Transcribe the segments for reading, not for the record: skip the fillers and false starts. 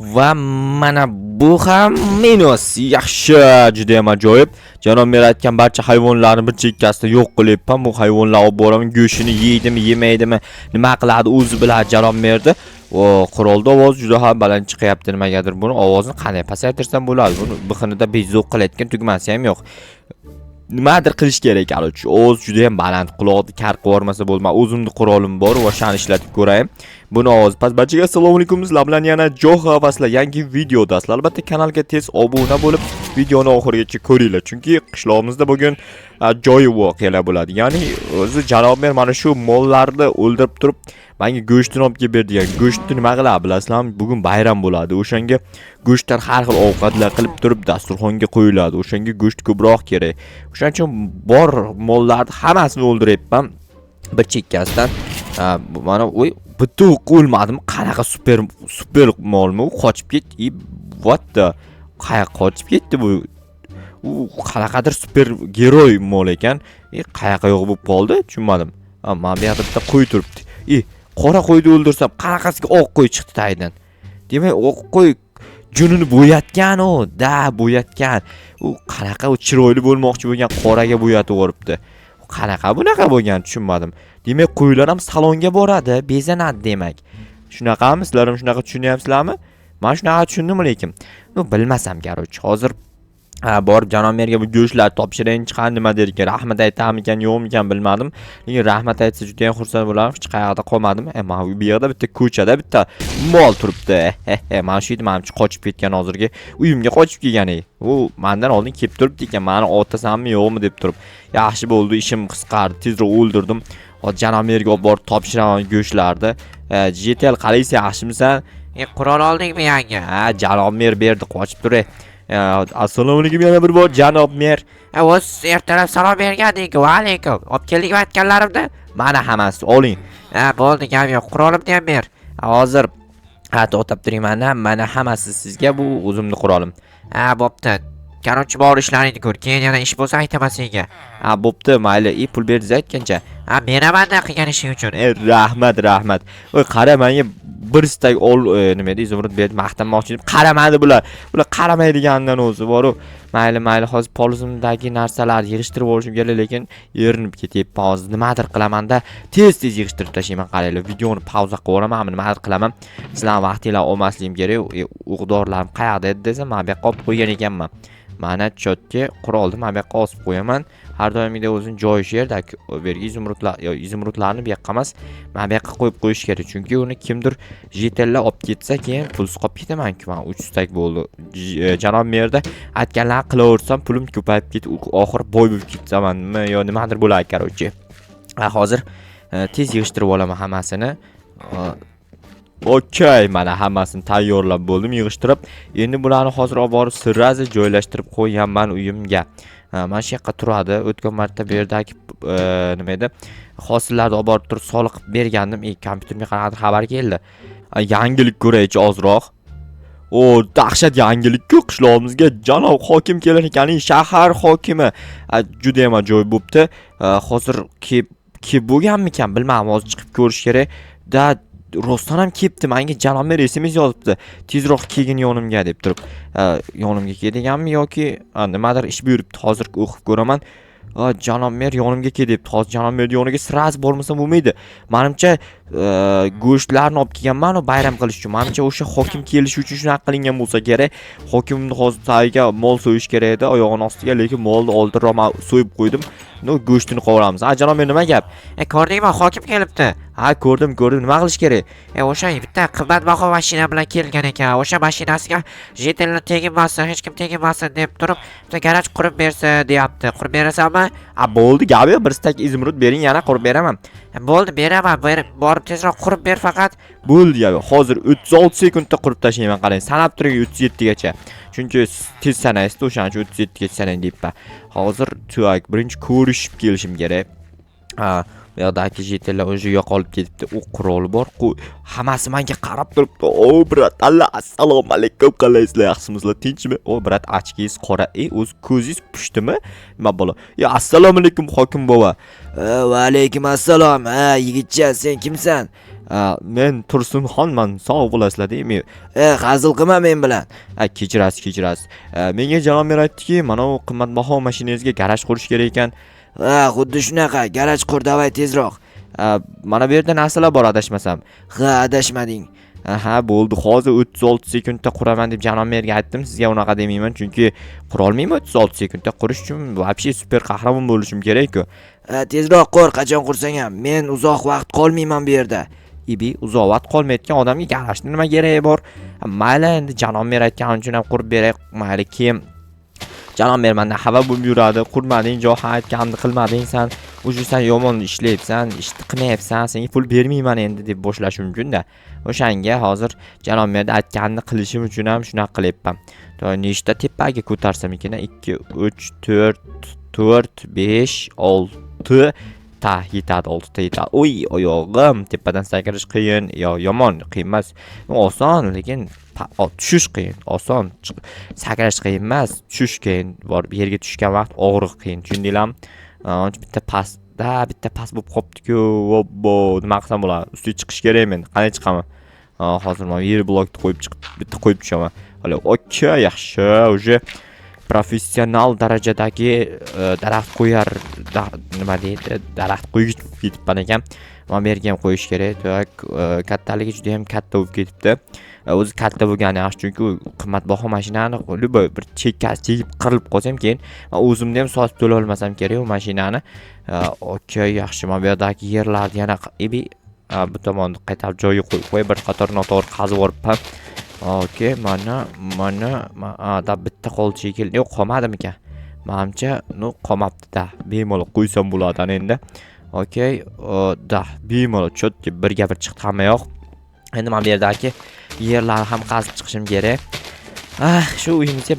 Va mana bu ham minus. Yaxshi, juda ham ajoyib. Janob mer aytgan barcha hayvonlarni bir chekkasida yo'q qilyapman. Bu hayvonlar olib boraman, go'shtini yeydimi, yemaydimi, nima qiladi o'zi biladi janob merdi. O qurolda ovoz juda ham baland chiqyapti nimagadir. Buni ovozini qanday pasaytirsam bo'ladi? Buni bixinida bezok qilayotgan tugmasi ham yo'q. Nimadir qilish kerak, alochi. Ovoz juda ham baland, quloqni kar qilib bo'lma. O'zimning qurolim bor va shani ishlatib ko'rayim. Buni ovoz past. Barchaga assalomu alaykum. Sizlar bilan yana Joha Vasla yangi videodasizlar. Albatta kanalga tez obuna bo'lib, videoni oxirigacha ko'ringlar. Chunki qishlog'imizda bugun ajoyib voqealar bo'ladi. Ya'ni o'zi janob mer mana shu mollarni o'ldirib turib, menga go'shtini olib kelib berdigan. Go'shtni nima qiladi bilasizlarmi? Bugun bayram bo'ladi. O'shanga go'shtdan har xil ovqatlar qilib turib dasturxonga qo'yiladi. O'shanga go'sht ko'proq kerak. O'shaning uchun bor mollarni hammasini o'ldiryapman. Bir chekkasidan mana bitta o'lmadimi? Qanaqa super molmi? U qochib ketdi. What the? Qayoqqa qochib ketdi bu? U qanaqadir super geroy mol ekan. Qayoqqa yo'q bo'lib qoldi? Tushunmadim. Men bu yerda bitta qo'y turibdi. Qora qo'yni o'ldirsam, qanaqasiga oq qo'y chiqdi taydan. Demak, oq qo'y junini bo'yatgan u, bo'yatgan. U qanaqa chiroyli bo'lmoqchi bo'lgan qoraga bo'yatib yuboribdi. Qanaqa bunaqa bo'lgan tushunmadim. Demak, qo'ylar ham salonga boradi, bezanadi demak. Shunaqami? Sizlar ham shunaqa tushunyapsizlarmi? Men shunaqa tushundim lekin. Bilmasam garoch. Hozir borib janob merga bu go'shtlar topshirayni chiqan nima der ekan, rahmat aytamikan yo'qmikan bilmadim. Lekin rahmat aytsa juda ham xursand bo'lardim. Hech qayerda qolmadim. Men bu yerda bitta ko'chada bitta mol turibdi. Men shu yedim, qochib ketgan hozirga. Uyimga qochib kelgan ey. U mendan oldin kelib turibdi ekan, meni otasanmi yo'qmi deb turib. Yaxshi bo'ldi, ishim qisqardi, tezroq o'ldirdim. Hozir janob merga olib borib topshiraman go'shtlarni. GTL qalaysan, yaxshimisan? Qurol oldingmi yangi? Janob mer berdi, qochib tur. Assalomu alaykum yana bir bor janob mer. O'z ertalab salom berganding, va alaykum. Olib keldik aytganlarimda. Mana hammasi oling. Bo'ldi, gap yo'q. Qurolimni ham ber. Hozir o'tab turayman. Mana hammasi sizga, bu o'zimning qurolim. Bo'pti. Qarochi bor ishlaringni ko'r. Keyin yana ish bo'lsa aytaman senga. Bo'pti, mayli. Pul berdingiz aytgancha. Beraman-da qilgan ishing uchun. Rahmat. Voy, qara menga bir istak nima deydi, izimrud berdi, maqtanmoqchi deb qaramadi bular. Bular qaramaydigandan o'zi bor-ku. Mayli, hozir polizimdagi narsalarni yig'ishtirib olishim kerak, lekin erinib ketyapman. Hozir nimadir qilaman-da, tez yig'ishtirib tashlayman. Qaranglar, videoni pauza qilib yuboraman, nimadir qilaman. Sizlar vaqtinglar olmasligim kerak. O'g'dorlarim qayoqda edi desam, men bu yoqqa olib qo'ygan ekanman. Mana chotga qurolni men bu yoqqa osib qo'yaman. Har doimgidek o'zini joyi shu yerda. Bergi izimrudlarni bu yoqqa emas, men bu yoqqa qo'yib qo'yish kerak. Chunki uni kimdir JTLlar olib ketsa, keyin pulsiz qolib ketaman-ku. Men 300 tak bo'ldi. Janob merda aytganlarni qilaversam, pulim ko'payib ketib, oxir boy bo'lib ketamanmi yo nimadir bo'ladi qarochi. Hozir tez yig'ishtirib olaman hammasini. Okey, mana hammasini tayyorlab bo'ldim, yig'ishtirib. Endi bularni hozir olib borib sirrazi joylashtirib qo'yganman uyimga. Mana shu yoqqa turadi. O'tgan marta bu yerdagi nima edi? Hosillarni olib borib turib soliq bergandim. Kompyuterga qanaqadir xabar keldi. Yangilik ko'raychi ozroq. Dahshat yangilik-ku qishlog'imizga janob hokim kelar ekan, shahar hokimi. Juda ham ajoyib bo'pti. Hozir kelib bo'lganmikan bilmadim, hozir chiqib ko'rish kerak. Rostdan ham kelibdi, menga janob mer SMS yozibdi. Tezroq kelgin yonimga deb turib. Yonimga kelganmi yoki nimadir ish buyuribdi. Hozir o'qib ko'raman. Janob mer yonimga kel debdi. Hozir janob mer yoniga sirasi bormasam bo'lmaydi. Menimcha go'shtlarni olib kelganman u bayram qilish uchun. Menimcha o'sha hokim kelishi uchun shunaqa qilingan bo'lsa kerak. Hokimni hozir tagiga mol so'yish kerak edi, oyog'ini ostiga, lekin molni oldinroq men so'yib qo'ydim. Go'shtini qovuramiz. Janob mer nima gap? Ko'rdingmi, hokim kelibdi. Ko'rdim. Nima qilish kerak? O'sha bitta qimmatbaho mashina bilan kelgan ekan. O'sha mashinasiga JTLni teginmasin, hech kim teginmasin deb turib, bitta garaj qurib bersa deyapti. Qurib berasanmi? Bo'ldi, gap yo'q. Bir stak izimrud bering, yana qurib beraman. Bo'ldi, beraman. Borib tezroq qurib ber faqat. Bo'ldi, hozir 36 sekundda qurib tashlayman, qarang. Sanab turing 37 gacha. Chunki tez sanaysiz, o'shaning uchun 37 gacha sanang deyapman. Hozir birinchi ko'rishib kelishim kerak. Bu yoqdagi JTLlar o'sha yo'q olib ketibdi. U quroli bor. Hammasi menga qarab turibdi. Brat, assalomu alaykum, qalaysizlar, yaxshimisizlar, tinchmi? Brat, ochkingiz qora. O'z ko'zingiz pushdimi? Nima bo'la? Assalomu alaykum hokim bova. Va alaykum assalom. Yigitcha, sen kimsan? Men Tursunxonman, sog' bo'lasizlar deymi? Hazil qilma men bilan. Kechirasiz. Menga janob mer aytdiki, mana bu qimmatbaho mashinangizga garaj qurish kerak ekan. Xuddi shunaqa, garaj qur, davay tezroq. Mana bu yerda narsalar bor adashmasam. Adashmading. Bo'ldi. Hozir 36 sekundda quraman deb janob merga aytdim. Sizga unaqa demayman, chunki qura olmayman 36 sekundda. Qurish uchun вообще super qahramon bo'lishim kerak-ku. Tezroq qur, qachon qursang ham. Men uzoq vaqt qolmayman bu yerda. Uzoq vaqt qolmayotgan odamga garajda nima keragi bor? Mayli, endi janob mer aytgani uchun ham qurib beray. Mayli, keyin janob mer mendan xabar bo'lib yuradi. Qurmading, joy aytganimni qilmading san. O'sha sen yomon ishlayapsan, ishni qilmayapsan, senga pul bermayman endi deb boshlash mumkin-da. O'shanga hozir janob merda aytganini qilishim uchun ham shunaqa qilyapman. Nechta tepaga ko'tarsam ekan? 2, 3, 4, 5, 6 yetadi, 6 ta yetadi. Oy, oyog'im, tepadan sakirish qiyin. Yomon, qiyin emas. Oson, lekin tushish qiyin. Oson, sakirish qiyin emas, tushish qiyin. Borib yerga tushgan vaqt og'riq qiyin. Tushundinglarmi? Bitta past bo'lib qopdi-ku. Vobbo, nima qilsam bo'ladi? Ustiga chiqish kerak men. Qanday chiqaman? Hozir men yer blokni qo'yib chiqib, bitta qo'yib tushaman. Hali, okey, yaxshi. Uje professional darajadagi daraxt qo'yar, nima deydi, daraxt qo'yib ketibman ekan. Mana bu yerga ham qo'yish kerak. Tak, kattaligi juda ham katta bo'lib ketibdi. O'zi katta bo'lgani yaxshi, chunki qimmatbaho mashinani bir chekkasi chekib qirilib qolsam, keyin men o'zimda ham sotib to'la olmasam kerak u mashinani. Okey, yaxshi. Mana bu yerdagi yerlarni yana bu tomonni qaytarib joyiga qo'yib, bir qator noto'g'ri qazib olibman. Okey, mana da bitta qoldi shekilli. Yo'q, qolmadimikan? Menimcha, qolmabdi-da. Bemalol qo'ysam bo'ladi endi. Okey, bemalol chotki birga bir chiqdi hamma yoq. Endi men bu yerdagi yerlarni ham qazib chiqishim kerak. Shu uyimizga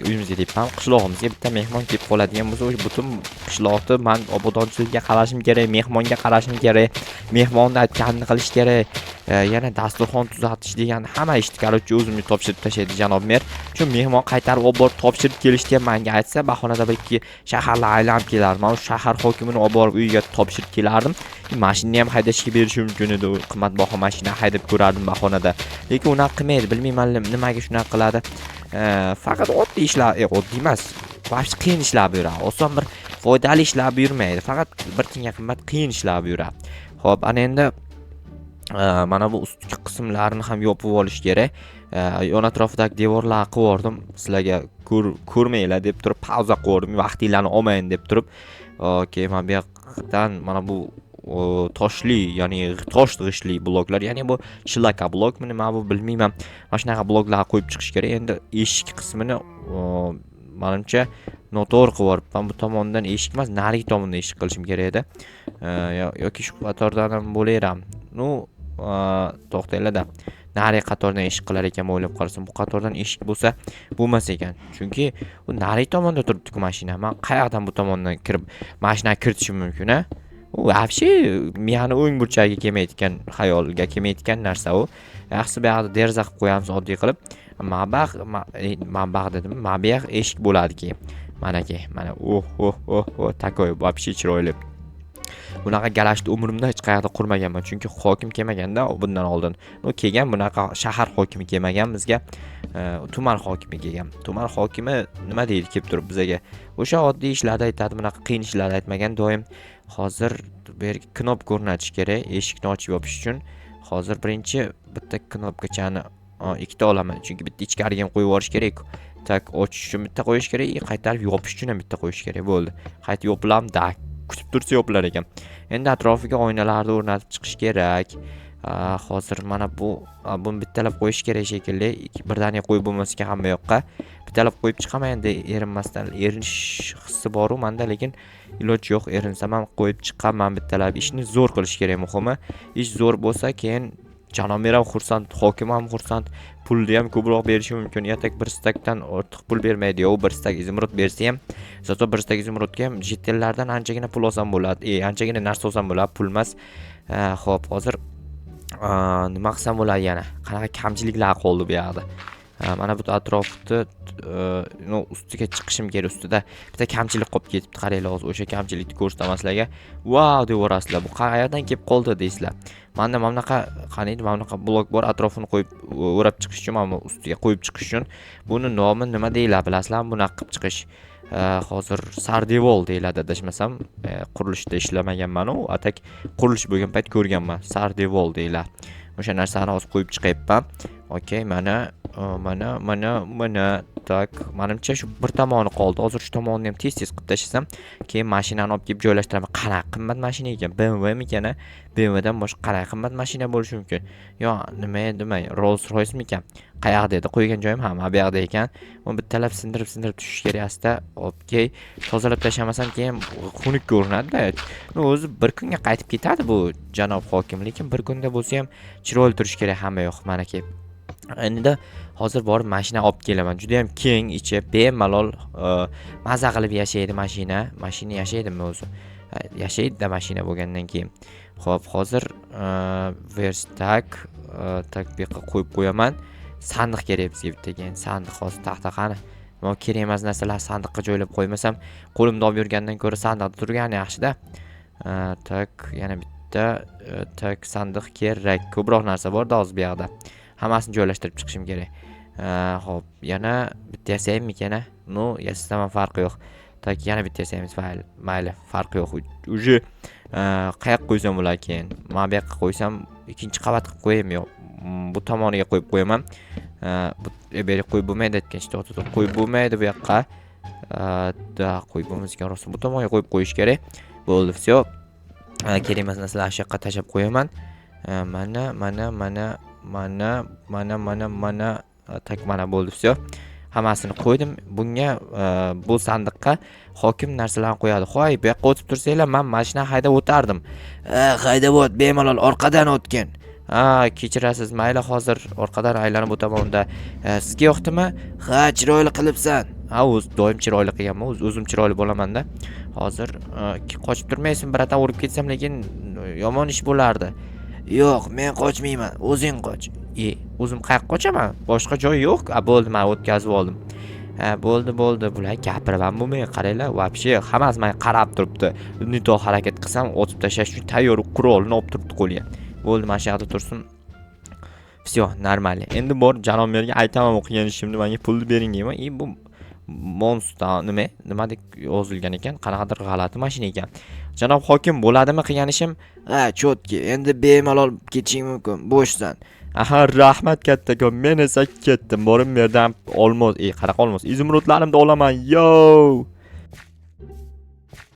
uyimizga deyapman, qishlog'imizga bitta mehmon kelib qoladigan bo'lsa, o'sha butun qishloqni men obodonchilikka qarashim kerak, mehmonga qarashim kerak, mehmonni aytganini qilish kerak. Yana dasturxon tuzatish degan hamma ishni qarorchi o'zimga topshirib tashlaydi janob mer. Shu mehmon qaytarib olib borib topshirib kelishdi ham menga aytsa, bahonada bir ikki shaharlar aylanib kelardim. Men shahar hokimini olib borib uyiga topshirib kelardim. Mashinani ham haydashga berish mumkin edi. Qimmatbaho mashina haydab ko'rardim bahonada. Lekin unaqa qilmaydi. Bilmayman nimaga shunaqa qiladi. Faqat oddiy ishlar, oddiy emas. Vaqti qiyin ishlar buyuradi. Oson bir foydali ishlar buyurmaydi. Faqat bir tinga qimmat qiyin ishlar buyuradi. Xo'p, ana endi mana bu ustki qismlarini ham yopib olish kerak. Yon atrofidagi devorlarni qilib yubordim. Sizlarga ko'rmanglar deb turib pauza qo'ydim. Vaqtinglarni olmayin deb turib. Okey, men bu yoqdan mana bu toshli, ya'ni tosh g'ishli bloklar, ya'ni bu shilaka blokmi nima bu bilmayman. Mana shunaqa bloklarni qo'yib chiqish kerak. Endi eshik qismini menimcha noto'g'ri qilib yuboribman. Bu tomondan eshik emas, narigi tomondan eshik qilishim kerak edi. Yoki shu qatordan ham bo'laveram. To'xtanglar-da. Nari qatordan eshik qilar ekan o'ylab qarasam, bu qatordan eshik bo'lsa bo'lmas ekan. Chunki u nari tomonda turibdi-ku mashina. Men qayoqdan bu tomondan kirib mashinani kiritishim mumkin-a? U вообще miyani o'ng burchagiga kelmaydigan, xayolga kelmaydigan narsa u. Yaxshi bu yerda deraza qilib qo'yamiz oddiy qilib. Mabaq dedim. Mabaq eshik bo'ladi-ki. Mana takoy вообще chiroyli. Bunaqa garajni umrimda hech qayerda qurmaganman, chunki hokim kelmaganda bundan oldin. Kelgan bunaqa shahar hokimi kelmagan bizga, tuman hokimi kelgan. Tuman hokimi nima deydi kelib turib bizga? O'sha oddiy ishlarda aytadi, bunaqa qiyin ishlarda aytmagan doim. Hozir bu yerga knopka o'rnatish kerak, eshikni ochib yopish uchun. Hozir birinchi bitta knopkachani ikkita olaman, chunki bitta ichkariga ham qo'yib yuborish kerak. Tak, ochish uchun bitta qo'yish kerak, qaytarib yopish uchun ham bitta qo'yish kerak. Bo'ldi. Qaytib yopilam, kutib tursa yopilar ekan. Endi atrofiga oynalarni o'rnatib chiqish kerak. Hozir mana buni bittalab qo'yish kerak shekilli. Birdaniga qo'yib bo'lmasga hamma yoqqa. Bittalab qo'yib chiqaman endi erinmasdan. Erinish hissi bor u menda, lekin iloji yo'q. Erinsam ham qo'yib chiqaman bittalab. Ishni zo'r qilish kerak muhimi. Ish zo'r bo'lsa, keyin janob mer ham xursand, hokim ham xursand. Pulni ham ko'proq berishi mumkin. Yatak bir stakdan ortiq pul bermaydi. U bir stak izimrod bersa ham, zato bir stak izimrodga ham jetellardan anchagina pul olsam bo'ladi. Anchagina narsa olsam bo'ladi, pul emas. Xo'p, hozir nima qilsam bo'ladi yana? Qanaqa kamchiliklar qoldi bu yerda? Mana bu atrofni no ustiga chiqishim kerak, ustida bitta kamchilik qolib ketibdi. Qaranglar, hozir o'sha kamchilikni ko'rsataman sizlarga. Wow deyorasizlar. Bu qayerdan kelib qoldi deysizlar. Menda mana bunaqa qaniydi, mana bunaqa blok bor, atrofini qo'yib o'rab chiqish uchun, mana ustiga qo'yib chiqish uchun. Buni nomi nima deyiladi bilasizlarmi? Bunaqa qilib chiqish. Hozir sardevol deyiladi adashmasam. Qurilishda ishlamaganman u, atak qurilish bo'lgan payt ko'rganman. Sardevol deyiladi. O'sha narsani hozir qo'yib chiqayapman. Okay, mana tak, menimcha shu bir tomoni qoldi. Hozir shu tomonni ham tez-tez qilib tashlasam, keyin mashinani olib kelib joylashtiraman. Qanaqa qimmat mashina ekan? BMW mikan? BMW dan boshqa qanaqa qimmat mashina bo'lishi mumkin? Yo, nima demay, Rolls-Royce mikan? Qayoqda edi? Qo'ygan joyim ham bu yoqda ekan. Uni bittalab sindirib tushish kerak asta. Okay, tozalab tashamasam keyin xunuk ko'rinadi-da. O'zi bir kunga qaytib ketadi bu janob hokim, lekin bir kunda bo'lsa ham chiroyli turish kerak hamma yoq. Mana kelib. Endi hozir borib mashina olib kelaman. Juda ham keng, ichi bemalol maza qilib yashaydi mashina. Mashina yashaydimi o'zi? Yashaydi-da mashina bo'lgandan keyin. Xo'p, hozir verstak tatbiqqa qo'yib qo'yaman. Sandiq kerak bizga bitta keyin. Sandiq hozir taxta qani. Men kerak emas narsalar sandiqqa joylab qo'ymasam, qo'limda olib yurgandan ko'ra sandiqda turgani yaxshi-da. Tak, yana bitta tak sandiq kerak. Ko'proq narsa bor-da hozir bu yoqda. Hammasini joylashtirib chiqishim kerak. Xo'p, yana bitta yasaymikan? No, yasasam farqi yo'q. Tak, yana bitta yasaymiz, mayli, farqi yo'q. Uje qayoqqa qo'ysam bo'lar keyin. Mana bu yoqqa qo'ysam, ikkinchi qavat qilib qo'yim yo'q. Bu tomoniga qo'yib qo'yaman. Bu yerga qo'yib bo'lmaydi aytgan ishda, qo'yib bo'lmaydi bu yoqqa. Da qo'yib bo'lmasgan rosa. Bu tomonga qo'yib qo'yish kerak. Bo'ldi, всё. Kerak emas narsalarni shu yoqqa tashab qo'yaman. Mana tak, mana bo'ldi, всё. Hammasini qo'ydim. Bunga bu sandiqqa hokim narsalarni qo'yadi. Xo'y, bu yoqqa o'tib tursanglar, men mashina haydab o'tardim. Haydab o't, bemalol orqadan o'tgan. Kechirasiz, mayli, hozir orqadan aylanib o'taman unda. Sizga yoqdimi? Ha, chiroyli qilibsan. O'z doim chiroyli qilganman, o'zim chiroyli bo'laman-da. Hozir qochib turmaysan, biratan urib ketsam, lekin yomon ish bo'lardi. Yo'q, men qochmayman, o'zing qoch. O'zim qayerga qochaman? Boshqa joy yo'q. Bo'ldi, men o'tkazib oldim. Bo'ldi. Bular gapirib ham bo'lmaydi. Qaranglar, вообще hammasi menga qarab turibdi. Nito harakat qilsam, otib tashlash uchun tayyor qurolni olib turibdi qo'liga. Bo'ldi, mana shu yoqda tursin. Всё, normal. Endi bor janob merga aytaman o'qigan ishimni, menga pulni bering deyman. Bu monster nimadek yozilgan ekan, qanaqadir g'alati mashina ekan. Janob hokim, bo'ladimi qilgan ishim? Chotki, endi bemalol ketishing mumkin, bo'shsan. Rahmat kattakon, men esa ketdim. Borim yerdan olmos, qanaqa olmos? Izumrudlarimni olaman. Yo!